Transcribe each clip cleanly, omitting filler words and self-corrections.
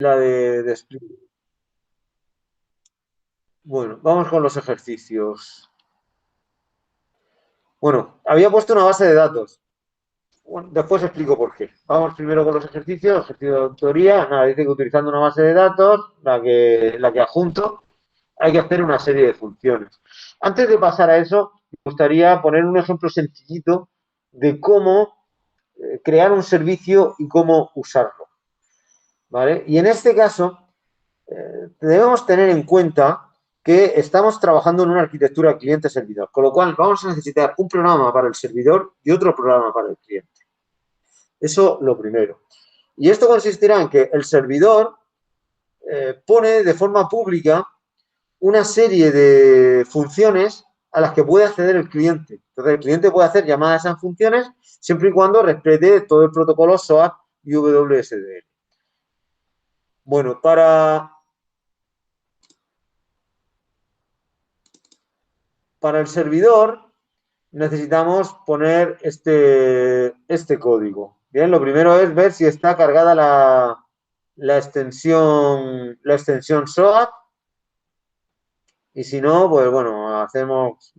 la de Split. Bueno, vamos con los ejercicios. Bueno, había puesto una base de datos. Bueno, después explico por qué. Vamos primero con los ejercicios. Ejercicio de autoría. Nada, dice que utilizando una base de datos, la que adjunto, hay que hacer una serie de funciones. Antes de pasar a eso, me gustaría poner un ejemplo sencillito de cómo crear un servicio y cómo usarlo. ¿Vale? Y en este caso, debemos tener en cuenta que estamos trabajando en una arquitectura cliente-servidor, con lo cual vamos a necesitar un programa para el servidor y otro programa para el cliente. Eso lo primero. Y esto consistirá en que el servidor pone de forma pública una serie de funciones a las que puede acceder el cliente. Entonces, el cliente puede hacer llamadas a esas funciones siempre y cuando respete todo el protocolo SOAP y WSDL. Bueno, para el servidor necesitamos poner este código. Bien, lo primero es ver si está cargada la extensión SOAP y si no, pues bueno,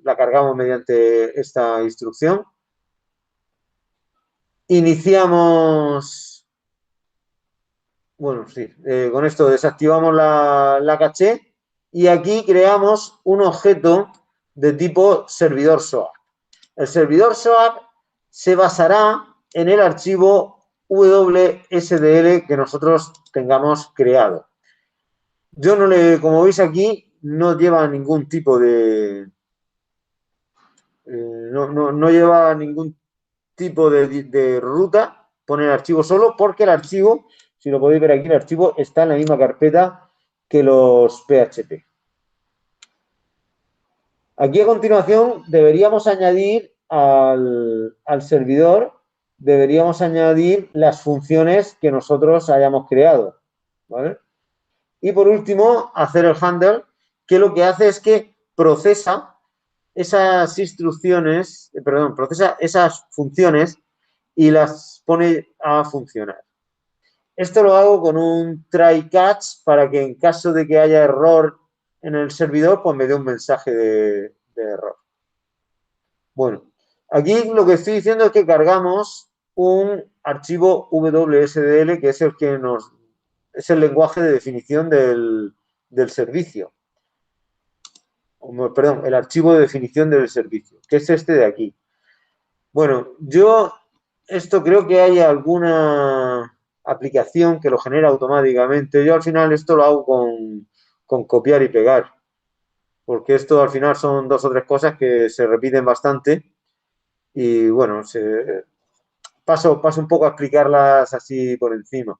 la cargamos mediante esta instrucción. Iniciamos, bueno, sí, con esto desactivamos la caché y aquí creamos un objeto de tipo servidor SOAP. El servidor SOAP se basará en el archivo WSDL que nosotros tengamos creado. Yo no le, como veis aquí, no lleva ningún tipo no lleva ningún tipo de ruta, pone el archivo solo, porque el archivo, si lo podéis ver aquí, el archivo está en la misma carpeta que los PHP. Aquí a continuación deberíamos añadir al servidor, deberíamos añadir las funciones que nosotros hayamos creado. ¿Vale? Y por último, hacer el handle, que lo que hace es que procesa esas instrucciones, perdón, procesa esas funciones y las pone a funcionar. Esto lo hago con un try catch para que en caso de que haya error en el servidor, pues me dé un mensaje de error. Bueno, aquí lo que estoy diciendo es que cargamos un archivo WSDL que es es el lenguaje de definición del servicio. Perdón, el archivo de definición del servicio, que es este de aquí. Bueno, yo esto creo que hay alguna aplicación que lo genera automáticamente. Yo al final esto lo hago con copiar y pegar, porque esto al final son dos o tres cosas que se repiten bastante y bueno, paso un poco a explicarlas así por encima.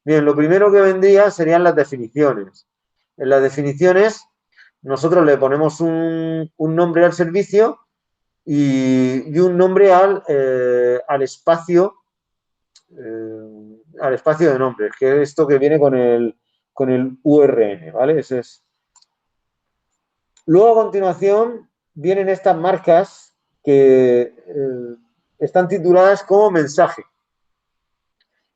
Bien, lo primero que vendría serían las definiciones. En las definiciones nosotros le ponemos un nombre al servicio y un nombre al espacio de nombres, que es esto que viene con el URN, ¿vale? Ese es. Luego, a continuación, vienen estas marcas que están tituladas como mensaje.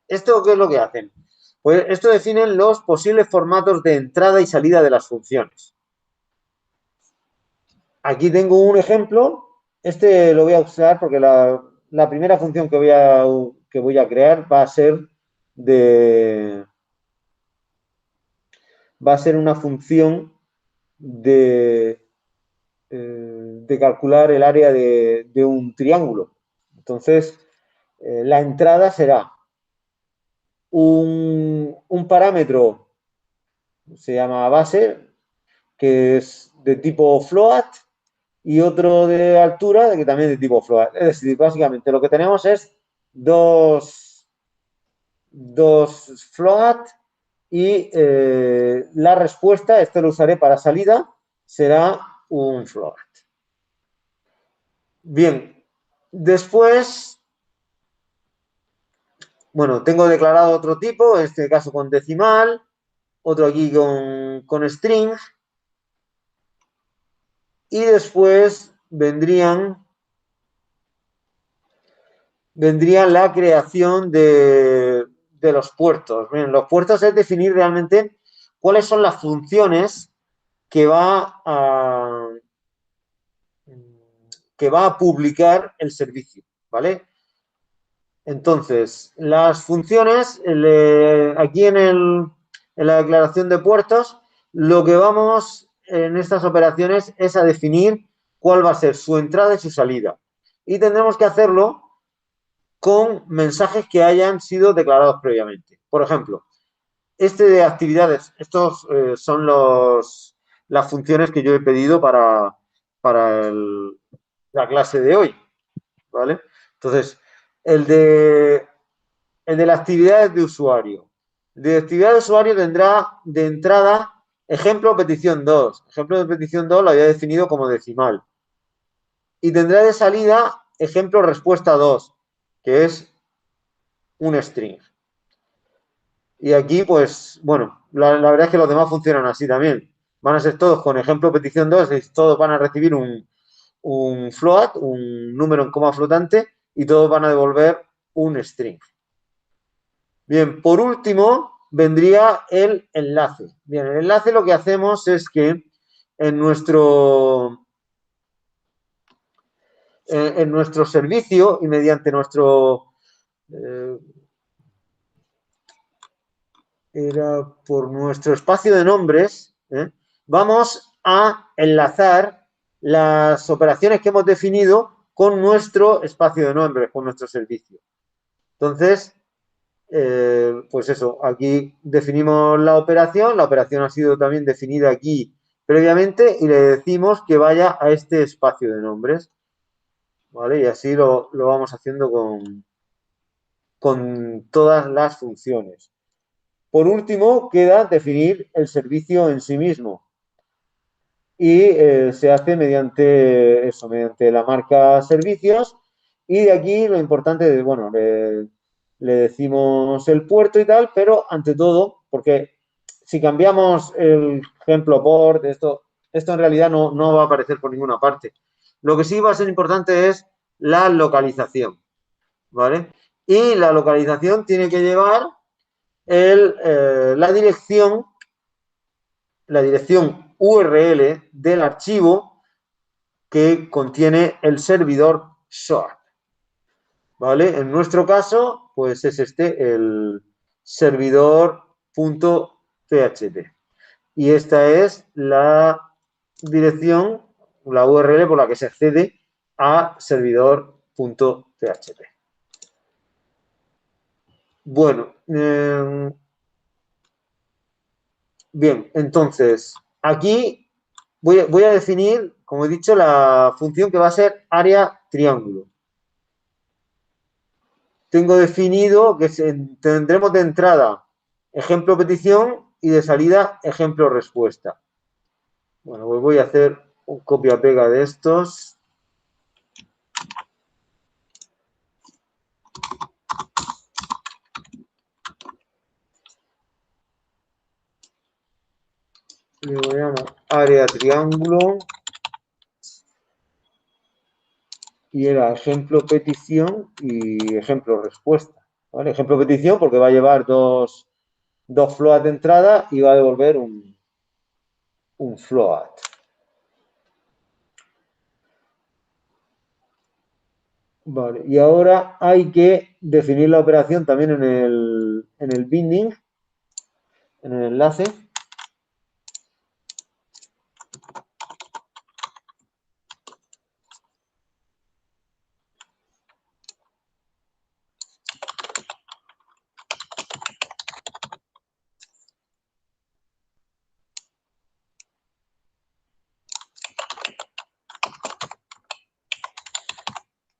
¿Esto qué es lo que hacen? Pues esto define los posibles formatos de entrada y salida de las funciones. Aquí tengo un ejemplo. Este lo voy a usar porque la primera función que voy a crear de, va a ser una función de calcular el área de un triángulo. Entonces, la entrada será un parámetro, se llama base, que es de tipo float, y otro de altura, que también es de tipo float. Es decir, básicamente lo que tenemos es dos float y la respuesta, esto lo usaré para salida, será un float. Bien, después, bueno, tengo declarado otro tipo, en este caso con decimal, otro aquí con string, y después vendría la creación de los puertos. Bien, los puertos es definir realmente cuáles son las funciones que va a publicar el servicio, ¿vale? Entonces, las funciones, aquí en la declaración de puertos, lo que vamos en estas operaciones es a definir cuál va a ser su entrada y su salida. Y tendremos que hacerlo con mensajes que hayan sido declarados previamente. Por ejemplo, este de actividades, estos son las funciones que yo he pedido para la clase de hoy, ¿vale? Entonces, el de las actividades de usuario. De actividad de usuario tendrá de entrada ejemplo petición 2. Ejemplo de petición 2 lo había definido como decimal. Y tendrá de salida ejemplo respuesta 2, que es un string. Y aquí, pues, bueno, la verdad es que los demás funcionan así también. Van a ser todos con ejemplo petición 2, y todos van a recibir un float, un número en coma flotante, y todos van a devolver un string. Bien, por último, vendría el enlace. Bien, el enlace lo que hacemos es que en nuestro servicio y mediante por nuestro espacio de nombres, vamos a enlazar las operaciones que hemos definido con nuestro espacio de nombres, con nuestro servicio. Entonces, pues eso, aquí definimos la operación ha sido también definida aquí previamente y le decimos que vaya a este espacio de nombres, ¿vale? Y así lo vamos haciendo con todas las funciones. Por último, queda definir el servicio en sí mismo y se hace mediante la marca servicios y de aquí lo importante es, bueno, le decimos el puerto y tal, pero ante todo, porque si cambiamos el ejemplo port, esto en realidad no va a aparecer por ninguna parte. Lo que sí va a ser importante es la localización, ¿vale? Y la localización tiene que llevar la dirección URL del archivo que contiene el servidor SOAP. ¿Vale? En nuestro caso, pues es el servidor.php. Y esta es la dirección, la URL por la que se accede a servidor.php. Bueno, bien, entonces, aquí voy a definir, como he dicho, la función que va a ser área triángulo. Tengo definido que tendremos de entrada ejemplo petición y de salida ejemplo respuesta. Bueno, pues voy a hacer un copia-pega de estos. Le voy a llamar área triángulo. Y era ejemplo petición y ejemplo respuesta. ¿Vale? Ejemplo petición porque va a llevar dos float de entrada y va a devolver un float. Vale, y ahora hay que definir la operación también en el binding, en el enlace.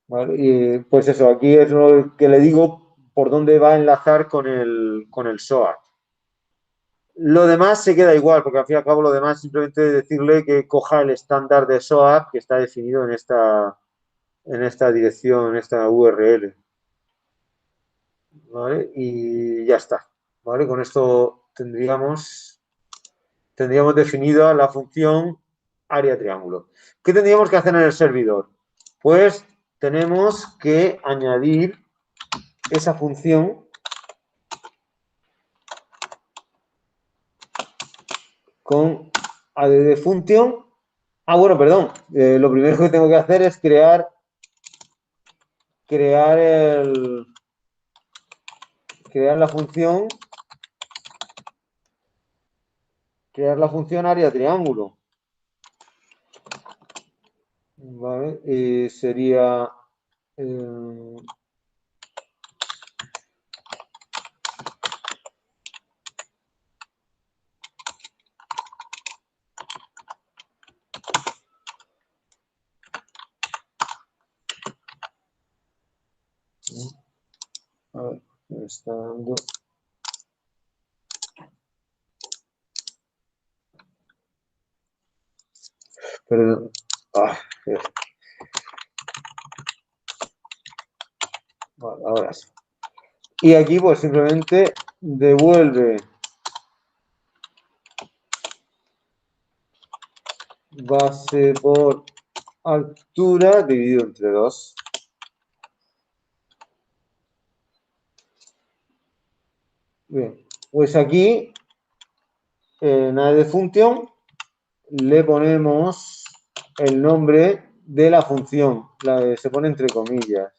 ¿Vale? Y pues eso, aquí es lo que le digo por dónde va a enlazar con el SOAP. Lo demás se queda igual, porque al fin y al cabo lo demás simplemente decirle que coja el estándar de SOAP que está definido en esta dirección, en esta URL. ¿Vale? Y ya está. ¿Vale? Con esto tendríamos definida la función área triángulo. ¿Qué tendríamos que hacer en el servidor? Pues tenemos que añadir esa función con add function. Ah, bueno, perdón. Lo primero que tengo que hacer es crear la función área triángulo. Vale, y sería a ver, me está dando. Perdón. Vale, ahora sí. Y aquí pues simplemente devuelve base por altura dividido entre 2. Bien, pues aquí en add function le ponemos el nombre de la función, se pone entre comillas.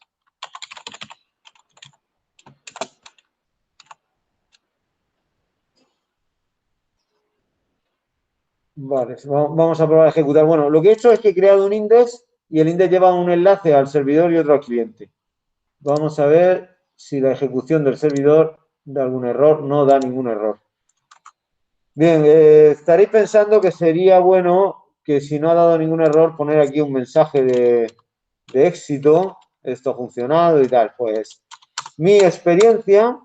Vale, vamos a probar a ejecutar. Bueno, lo que he hecho es que he creado un index y el index lleva un enlace al servidor y otro al cliente. Vamos a ver si la ejecución del servidor da algún error. No da ningún error. Bien, estaréis pensando que sería bueno que si no ha dado ningún error poner aquí un mensaje de éxito. Esto ha funcionado y tal. Pues mi experiencia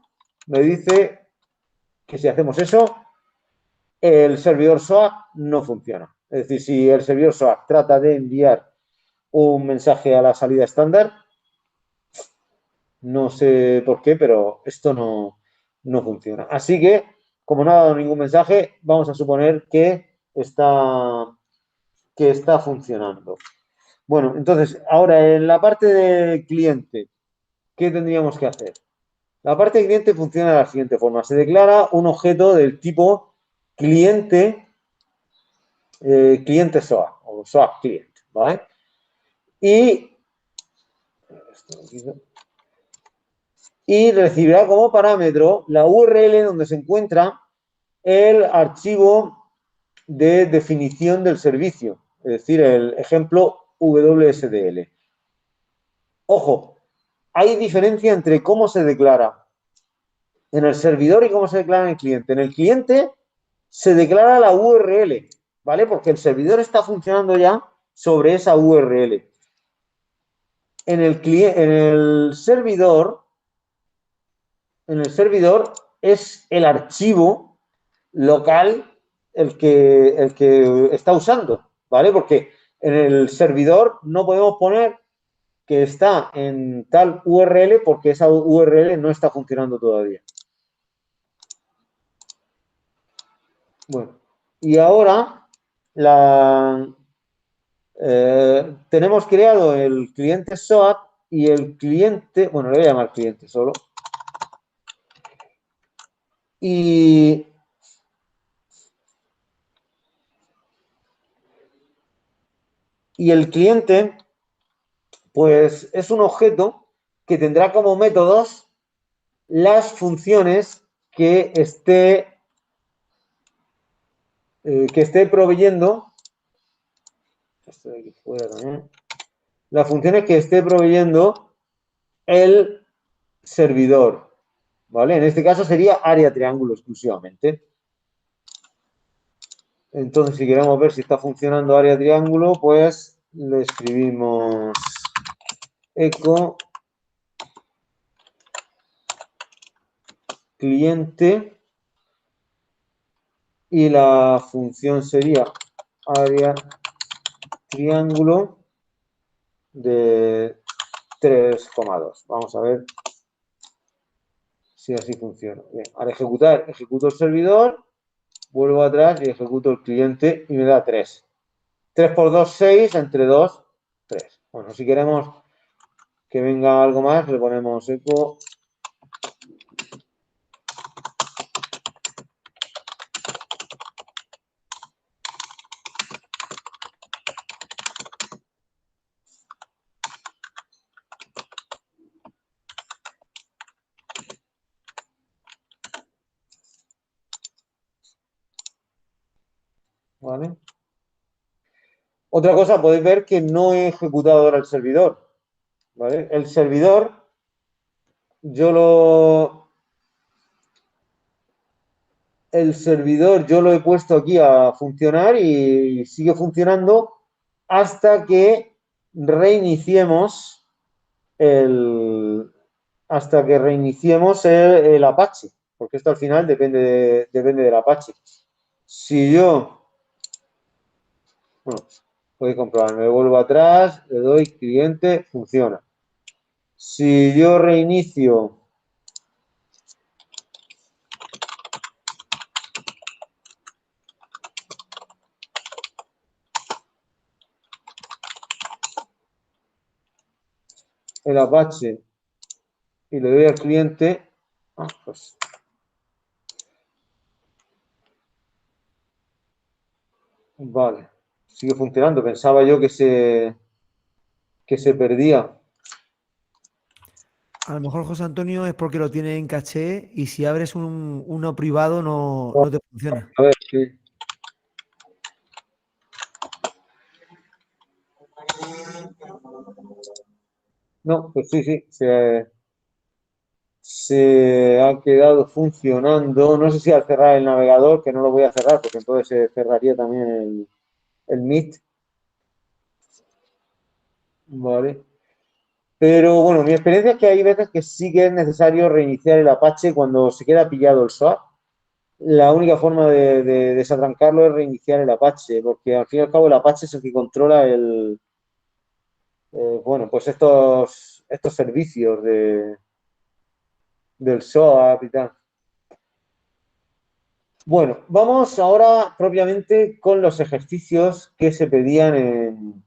me dice que si hacemos eso, el servidor SOAP no funciona. Es decir, si el servidor SOAP trata de enviar un mensaje a la salida estándar, no sé por qué, pero esto no funciona. Así que, como no ha dado ningún mensaje, vamos a suponer que está funcionando. Bueno, entonces, ahora en la parte de cliente, ¿qué tendríamos que hacer? La parte de cliente funciona de la siguiente forma. Se declara un objeto del tipo cliente, cliente SOAP o SOAP client, ¿vale? Y recibirá como parámetro la URL donde se encuentra el archivo de definición del servicio, es decir, el ejemplo WSDL. Ojo, hay diferencia entre cómo se declara en el servidor y cómo se declara en el cliente. En el cliente se declara la URL, ¿vale? Porque el servidor está funcionando ya sobre esa URL. En el servidor es el archivo local el que está usando, ¿vale? Porque en el servidor no podemos poner que está en tal URL porque esa URL no está funcionando todavía. Bueno, y ahora tenemos creado el cliente SOAP y el cliente, bueno, le voy a llamar cliente solo. Y el cliente, pues es un objeto que tendrá como métodos las funciones que esté proveyendo. Esto de aquí fuera también. Las funciones que esté proveyendo el servidor, ¿vale? En este caso sería área triángulo exclusivamente. Entonces, si queremos ver si está funcionando área triángulo, pues le escribimos echo cliente y la función sería área triángulo de 3,2. Vamos a ver si así funciona. Bien, al ejecutar, ejecuto el servidor, vuelvo atrás y ejecuto el cliente y me da 3. 3 por 2, 6, entre 2, 3. Bueno, si queremos que venga algo más, le ponemos echo ¿vale? Otra cosa, podéis ver que no he ejecutado ahora el servidor, ¿vale? El servidor, yo lo, el servidor yo lo he puesto aquí a funcionar y sigue funcionando hasta que reiniciemos el, el Apache, porque esto al final depende del Apache. Si yo, bueno, voy a comprobar, me vuelvo atrás, le doy cliente, funciona. Si yo reinicio el Apache y le doy al cliente, pues vale, sigue funcionando. Pensaba yo que se perdía. A lo mejor, José Antonio, es porque lo tiene en caché y si abres uno privado no te funciona. A ver, sí. No, pues sí, sí, se ha quedado funcionando. No sé si al cerrar el navegador, que no lo voy a cerrar, porque entonces se cerraría también el Meet, ¿vale? Pero bueno, mi experiencia es que hay veces que sí que es necesario reiniciar el Apache cuando se queda pillado el SOA. La única forma de desatrancarlo es reiniciar el Apache, porque al fin y al cabo el Apache es el que controla bueno, pues estos servicios del SOAP y tal. Bueno, vamos ahora propiamente con los ejercicios que se pedían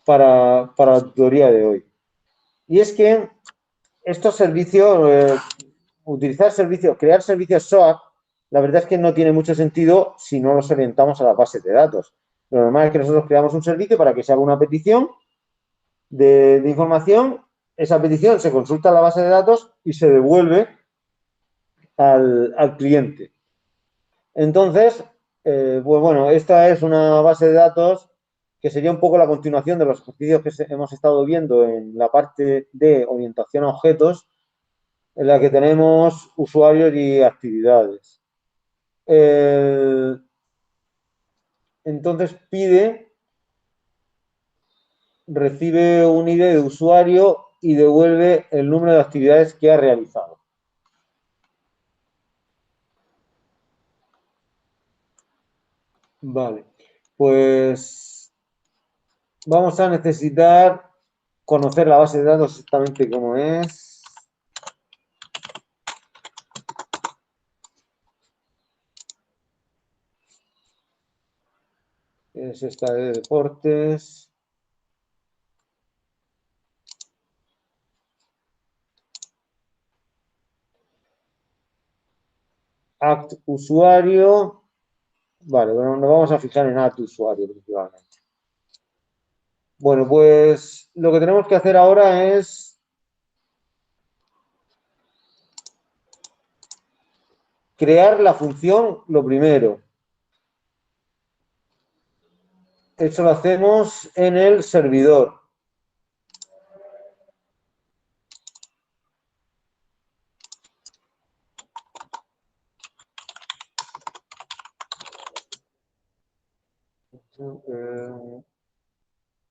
para la tutoría de hoy. Y es que estos servicios, utilizar servicios, crear servicios SOAP, la verdad es que no tiene mucho sentido si no los orientamos a la base de datos. Lo normal es que nosotros creamos un servicio para que se haga una petición de información, esa petición se consulta a la base de datos y se devuelve al cliente. Entonces, pues bueno, esta es una base de datos que sería un poco la continuación de los ejercicios que hemos estado viendo en la parte de orientación a objetos, en la que tenemos usuarios y actividades. Entonces recibe un ID de usuario y devuelve el número de actividades que ha realizado. Vale, pues vamos a necesitar conocer la base de datos exactamente cómo es. Es esta de deportes. Act usuario. Vale, bueno, nos vamos a fijar en act usuario principalmente. Bueno, pues lo que tenemos que hacer ahora es crear la función lo primero. Eso lo hacemos en el servidor.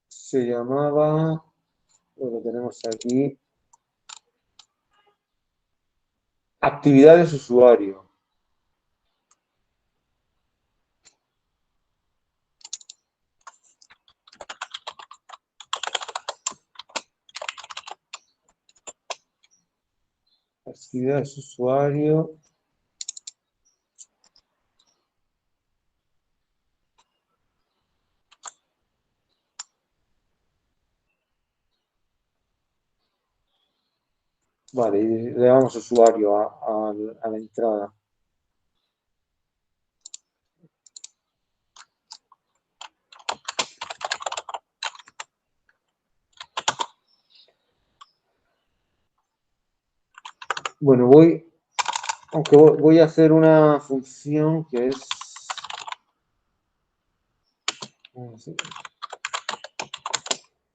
Se llamaba, lo tenemos aquí, actividades usuario. Actividades usuario. Vale, y le damos usuario a la entrada. Bueno, aunque voy a hacer una función que es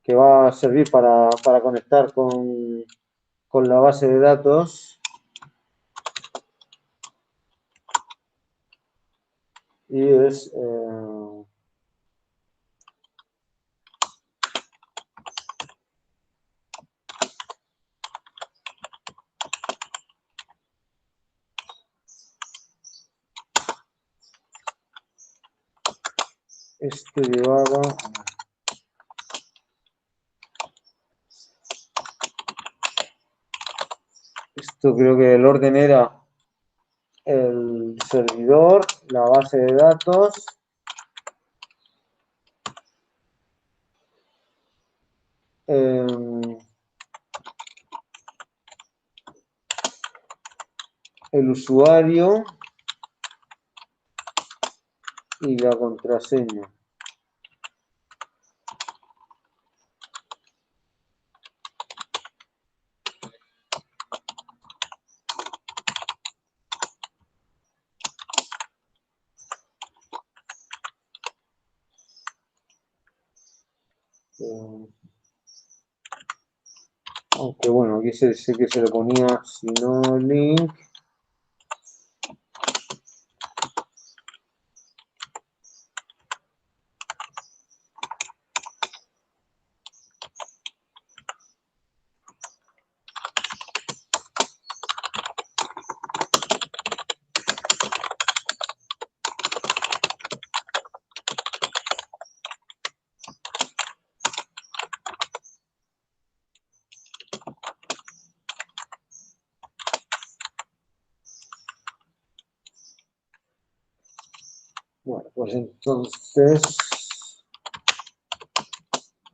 que va a servir para conectar con la base de datos. Y es esto llevaba. Esto creo que el orden era el servidor, la base de datos, el usuario y la contraseña. Aunque bueno, aquí sé que se le ponía si no link. Bueno, pues entonces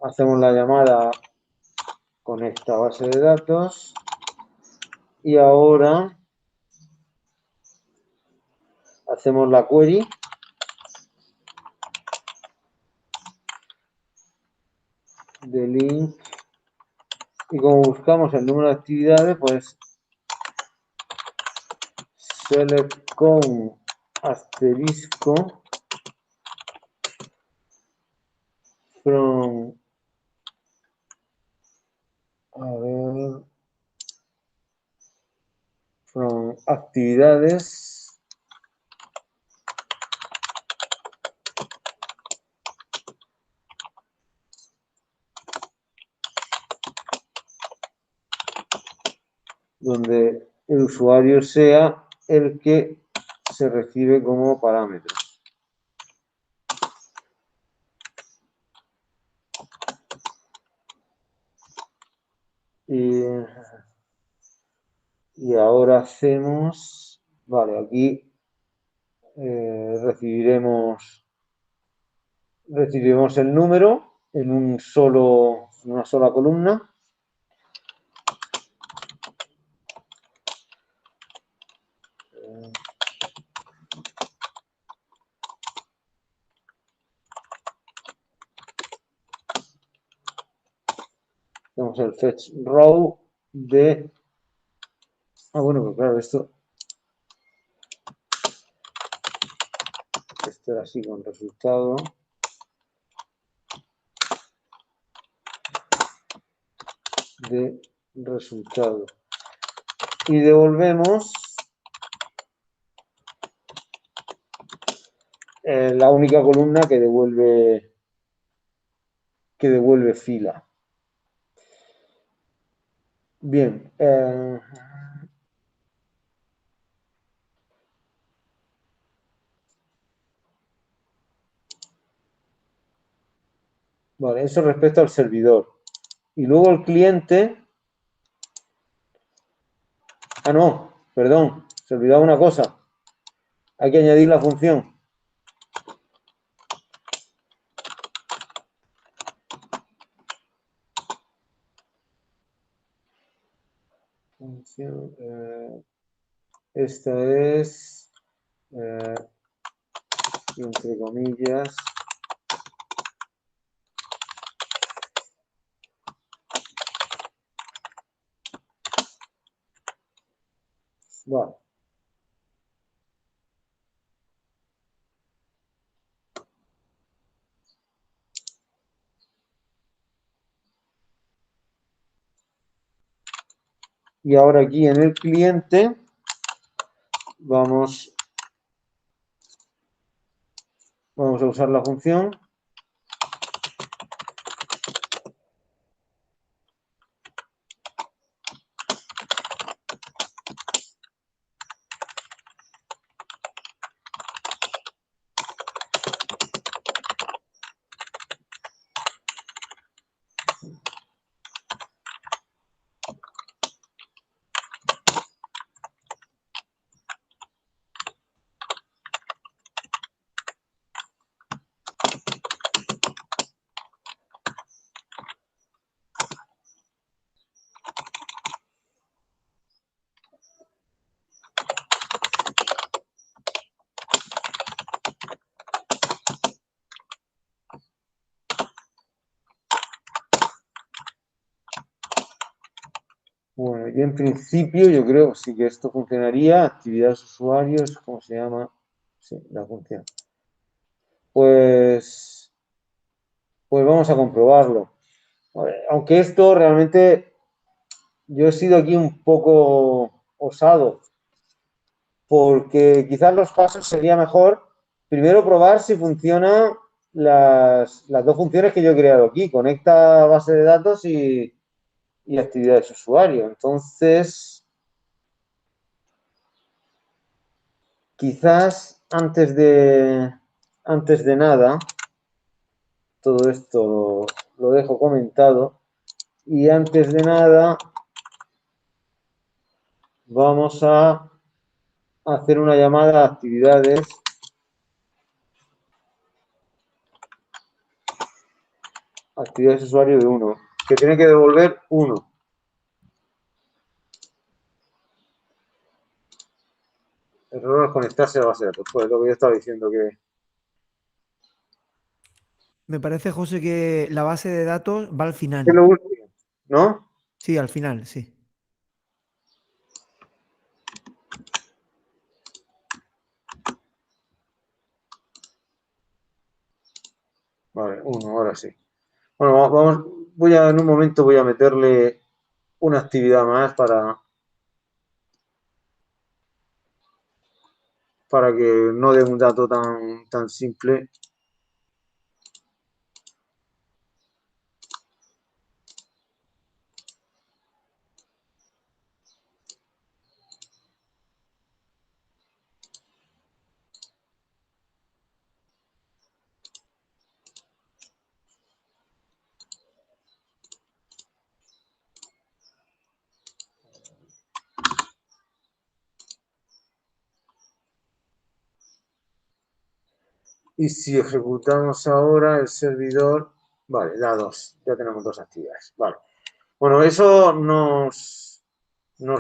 hacemos la llamada con esta base de datos y ahora hacemos la query de link y como buscamos el número de actividades, pues select con asterisco from, a ver, from actividades donde el usuario sea el que se recibe como parámetro. Y ahora hacemos, vale, aquí recibiremos el número en una sola columna. Tenemos el fetch row de. Bueno, pues claro, esto era así con resultado. De resultado. Y devolvemos la única columna que devuelve fila. Bien. Vale, eso respecto al servidor. Y luego el cliente. Ah, no, perdón, se olvidaba una cosa. Hay que añadir la función. Función, esta es, entre comillas, vale. Y ahora aquí en el cliente vamos a usar la función Bueno, y en principio yo creo sí que esto funcionaría. Actividades usuarios, ¿cómo se llama? Sí, la función. Pues, pues vamos a comprobarlo. Aunque esto realmente yo he sido aquí un poco osado, porque quizás los pasos sería mejor primero probar si funcionan las dos funciones que yo he creado aquí, conecta base de datos y actividades usuario. Entonces, quizás antes de nada, todo esto lo dejo comentado, y antes de nada vamos a hacer una llamada a actividades usuario de 1, que tiene que devolver 1. Error al conectarse a la base de datos. Pues lo que yo estaba diciendo que... Me parece, José, que la base de datos va al Es final. lo último, ¿no? Sí, al final, sí. Vale, 1, ahora sí. Bueno, vamos, en un momento voy a meterle una actividad más para que no dé un dato tan simple. Y si ejecutamos ahora el servidor, vale, da 2, ya tenemos 2 actividades. Vale. Bueno, eso nos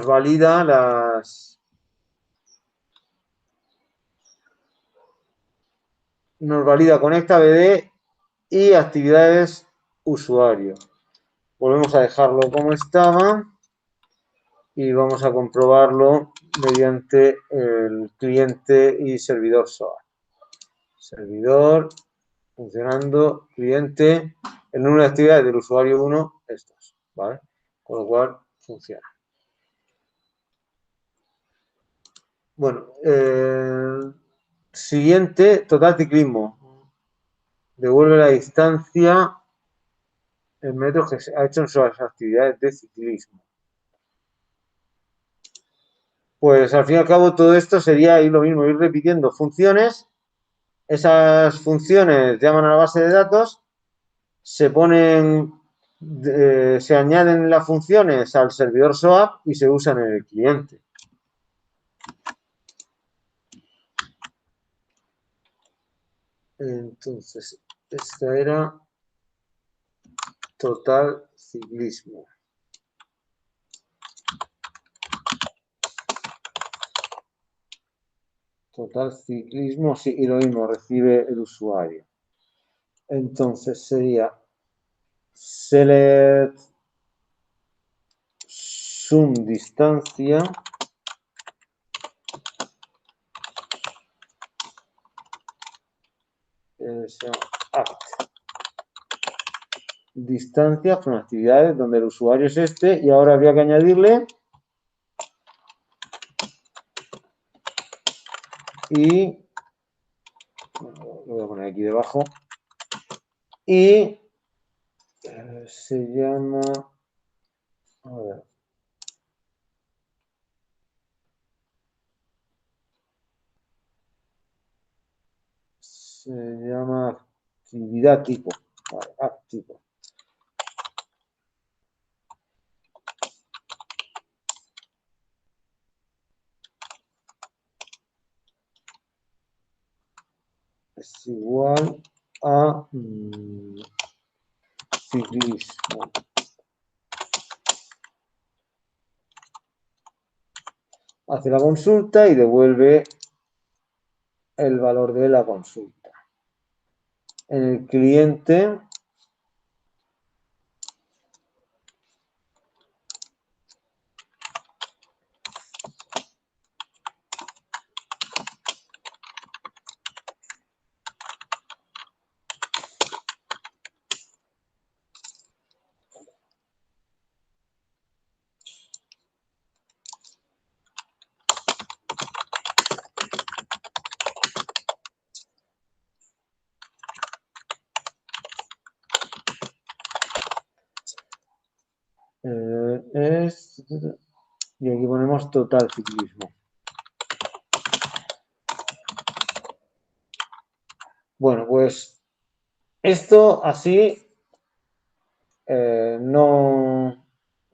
valida nos valida conecta BD y actividades usuario. Volvemos a dejarlo como estaba y vamos a comprobarlo mediante el cliente y servidor SOA. Servidor funcionando, cliente, el número de actividades del usuario 1, estos, ¿vale? Con lo cual funciona. Bueno, siguiente, total ciclismo. Devuelve la distancia en metros que se ha hecho en sus actividades de ciclismo. Pues al fin y al cabo todo esto sería lo mismo, ir repitiendo funciones. Esas funciones llaman a la base de datos, se añaden las funciones al servidor SOAP y se usan en el cliente. Entonces, esta era total ciclismo. Total ciclismo, sí, y lo mismo, recibe el usuario. Entonces sería select sum distancia act. Distancia con actividades donde el usuario es este y ahora habría que añadirle y lo voy a poner aquí debajo y se llama, a ver, se llama actividad tipo, vale, activo. Es igual a ciclismo. Hace la consulta y devuelve el valor de la consulta. En el cliente es, y aquí ponemos total ciclismo. Bueno, pues esto así no,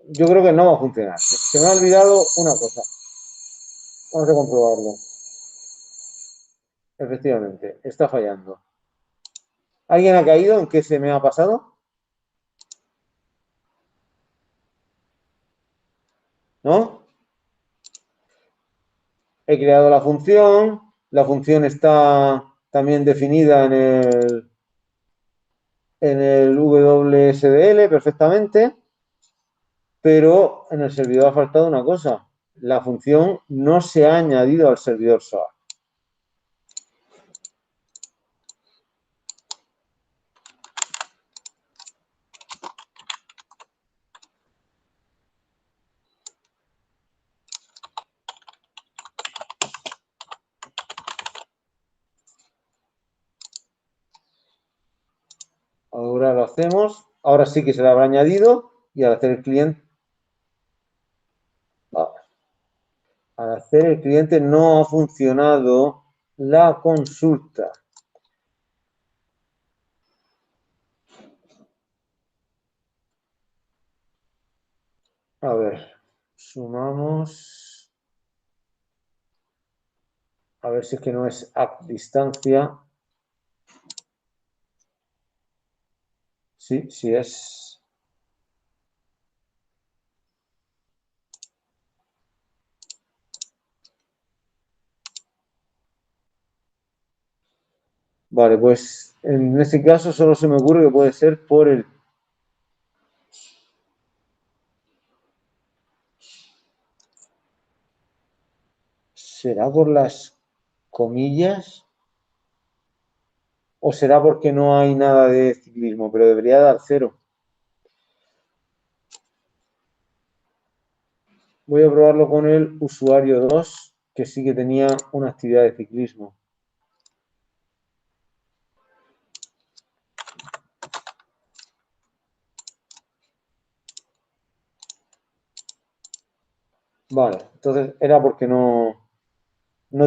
yo creo que no va a funcionar. Se me ha olvidado una cosa. Vamos a comprobarlo. Efectivamente, está fallando. ¿Alguien ha caído en qué se me ha pasado? ¿No? He creado la función está también definida en el WSDL perfectamente, pero en el servidor ha faltado una cosa. La función no se ha añadido al servidor SOA. Ahora lo hacemos. Ahora sí que se le habrá añadido y al hacer el cliente... Al hacer el cliente no ha funcionado la consulta. A ver, sumamos. A ver si es que no es a distancia. Sí, sí es. Vale, pues en ese caso solo se me ocurre que puede ser por el... ¿Será por las comillas? ¿O será porque no hay nada de ciclismo? Pero debería dar 0. Voy a probarlo con el usuario 2, que sí que tenía una actividad de ciclismo. Vale, entonces era porque no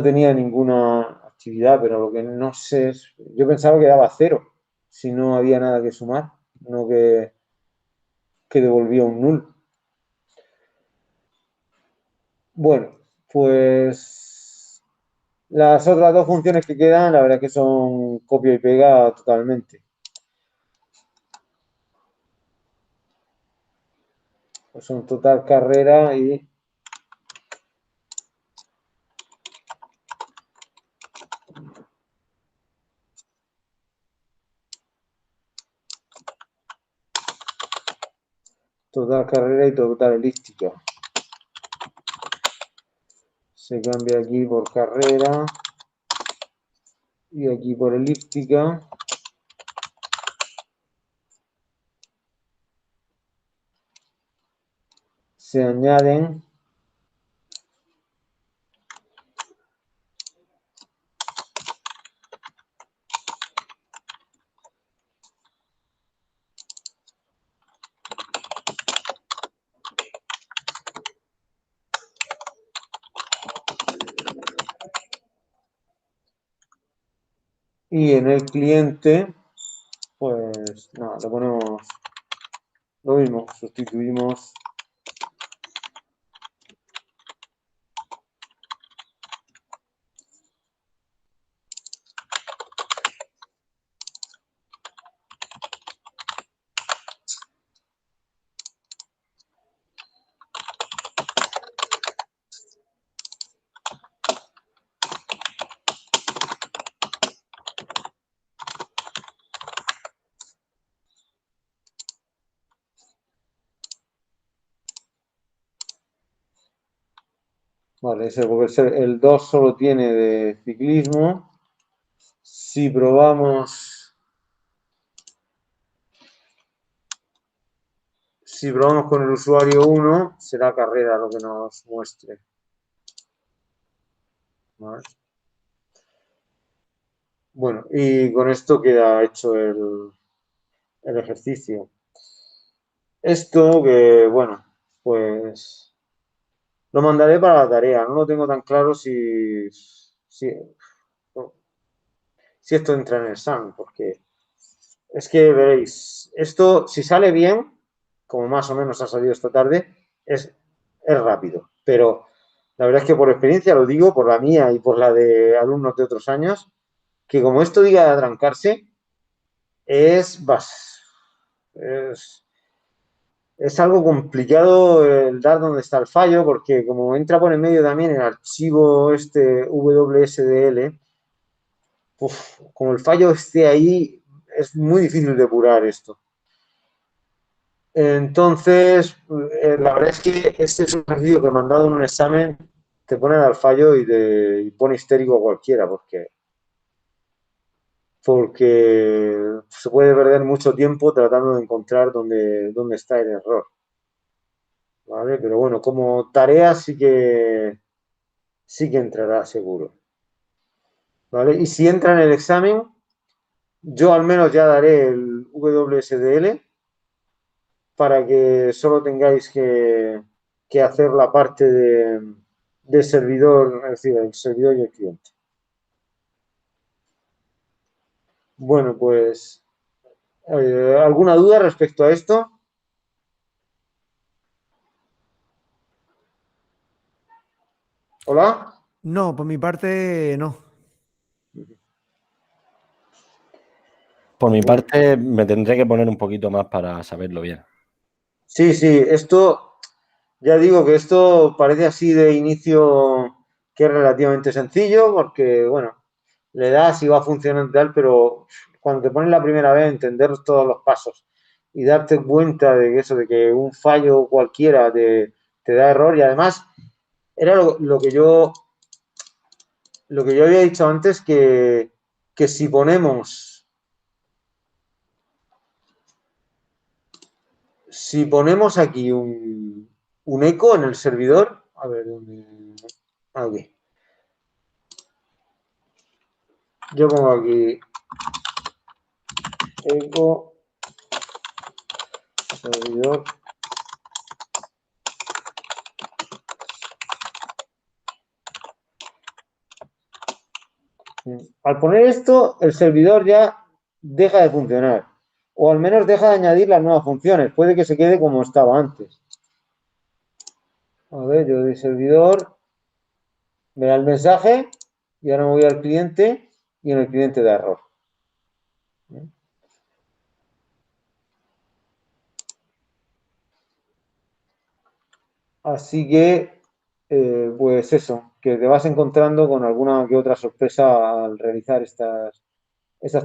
tenía ninguna actividad, pero lo que no sé es... Yo pensaba que daba 0 si no había nada que sumar, no que devolvía un null. Bueno, pues las otras dos funciones que quedan, la verdad que son copia y pega totalmente. Pues son total carrera y total carrera y total elíptica. Se cambia aquí por carrera y aquí por elíptica. Se añaden Y en el cliente, pues nada, le ponemos lo mismo, sustituimos. Vale, ese, porque el 2 solo tiene de ciclismo. Si probamos, si probamos con el usuario 1, será carrera lo que nos muestre. ¿Vale? Bueno, y con esto queda hecho el ejercicio. Esto que, bueno, pues lo mandaré para la tarea. No lo tengo tan claro si esto entra en el examen, porque es que veréis, esto si sale bien, como más o menos ha salido esta tarde, es rápido. Pero la verdad es que por experiencia lo digo, por la mía y por la de alumnos de otros años, que como esto diga de atrancarse, es, es, es algo complicado el dar dónde está el fallo, porque como entra por en medio también el archivo este WSDL, como el fallo esté ahí, es muy difícil depurar esto. Entonces, la verdad es que este es un ejercicio que mandado en un examen te pone a dar fallo y pone histérico a cualquiera, porque se puede perder mucho tiempo tratando de encontrar dónde está el error. ¿Vale? Pero bueno, como tarea sí que entrará seguro. ¿Vale? Y si entra en el examen, yo al menos ya daré el WSDL para que solo tengáis que hacer la parte de servidor, es decir, el servidor y el cliente. Bueno, pues, ¿alguna duda respecto a esto? ¿Hola? No, por mi parte, no. Por mi Bueno, parte, me tendré que poner un poquito más para saberlo bien. sí, esto, ya digo que esto parece así de inicio que es relativamente sencillo, porque, bueno, le das y va funcionando tal, pero cuando te pones la primera vez a entender todos los pasos y darte cuenta de que eso, de que un fallo cualquiera te da error y además era lo que yo había dicho antes que si ponemos aquí un eco en el servidor, a ver, aquí. Yo pongo aquí eco servidor. Al poner esto, el servidor ya deja de funcionar. O al menos deja de añadir las nuevas funciones. Puede que se quede como estaba antes. A ver, yo doy servidor, me da el mensaje y ahora me voy al cliente y en el cliente da error. Así que, pues eso, que te vas encontrando con alguna que otra sorpresa al realizar estas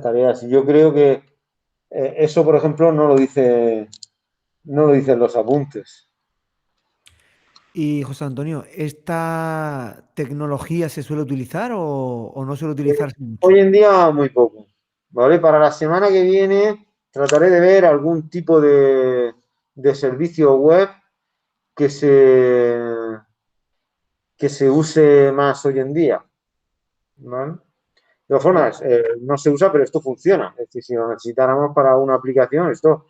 tareas. Y yo creo que eso, por ejemplo, no lo dicen los apuntes. Y José Antonio, ¿esta tecnología se suele utilizar o no suele utilizarse mucho? Hoy en día muy poco, ¿vale? Para la semana que viene trataré de ver algún tipo de servicio web que se, que se use más hoy en día, ¿vale? De todas formas, no se usa, pero esto funciona. Es decir, si lo necesitáramos para una aplicación, esto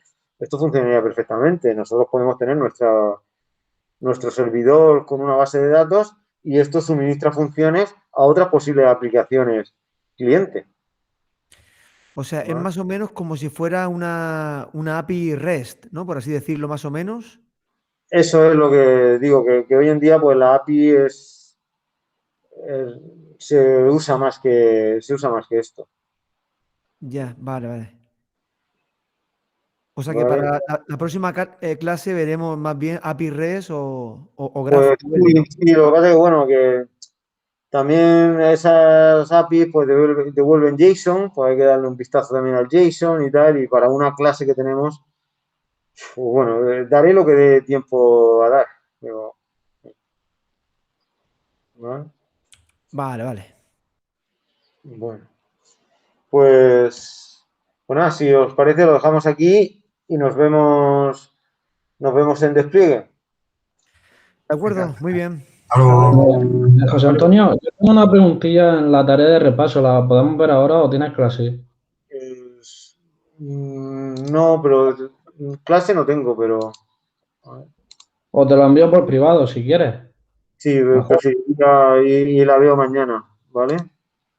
funcionaría perfectamente. Nosotros podemos tener nuestro servidor con una base de datos y esto suministra funciones a otras posibles aplicaciones cliente. O sea, es ¿vale? más o menos como si fuera una API REST, ¿no? Por así decirlo, más o menos. Eso es lo que digo, que hoy en día pues la API es- se usa más que esto, Ya, vale, vale. O sea que ¿vale? para la próxima clase veremos más bien API REST o Pues GraphQL, ¿no? sí, lo que pasa es que, bueno, que también esas APIs pues devuelven JSON, pues hay que darle un vistazo también al JSON y tal, y para una clase que tenemos, pues bueno, daré lo que dé tiempo a dar. Pero, ¿vale? Vale, vale. Bueno, pues nada, si os parece lo dejamos aquí y nos vemos en despliegue. De Venga, acuerdo, muy bien. hasta luego. José Vale. Antonio, yo tengo una preguntilla en la tarea de repaso. ¿La podemos ver ahora o tienes clase? No, pero clase no tengo, pero a ver. O te lo envío por privado si quieres. Sí, Mejor. preferiría y la veo mañana, ¿vale?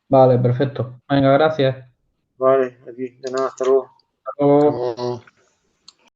Vale, perfecto. Venga, gracias. Vale, aquí, de nada, hasta luego.